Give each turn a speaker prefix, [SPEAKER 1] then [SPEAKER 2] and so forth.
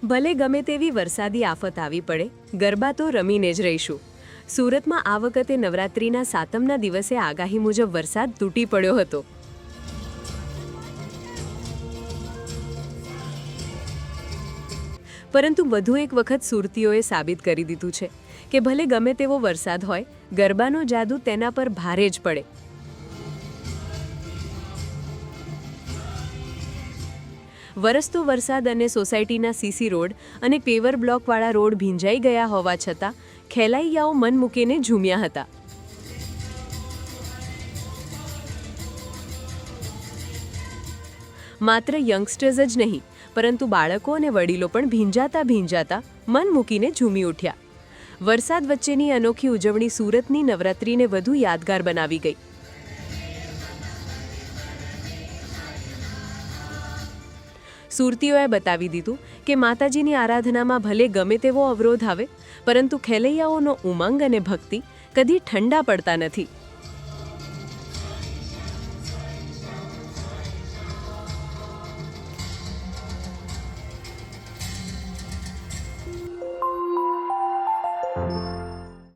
[SPEAKER 1] ભલે ગમે તેવી વરસાદી આફત આવી પડે, ગરબા તો રમીને જ રહીશું. સુરતમાં આ વખતે નવરાત્રિના સાતમના દિવસે આગાહી મુજબ વરસાદ તૂટી પડ્યો હતો. પરંતુ વધુ એક વખત સુરતીઓએ સાબિત કરી દીધું છે કે ભલે ગમે તેવો વરસાદ હોય, ગરબાનો જાદુ તેના પર ભારે જ પડે. વરસતો વરસાદ અને સોસાયટીના સીસી રોડ અને પેવર બ્લોકવાળા રોડ ભીંજાઈ ગયા હોવા છતાં ખેલૈયાઓ મન મૂકીને ઝૂમ્યા હતા. માત્ર યંગસ્ટર્સ જ નહીં, પરંતુ બાળકો અને વડીલો પણ ભીંજાતા મન મૂકીને ઝૂમી ઉઠ્યા. વરસાદ વચ્ચેની અનોખી ઉજવણી સુરતની નવરાત્રિને વધુ યાદગાર બનાવી ગઈ. સુરતીઓએ બતાવી દીધું કે માતાજીની આરાધનામાં ભલે ગમે તેવો અવરોધ આવે, પરંતુ ખેલૈયાઓનો ઉમંગ અને ભક્તિ કદી ઠંડા પડતા નથી.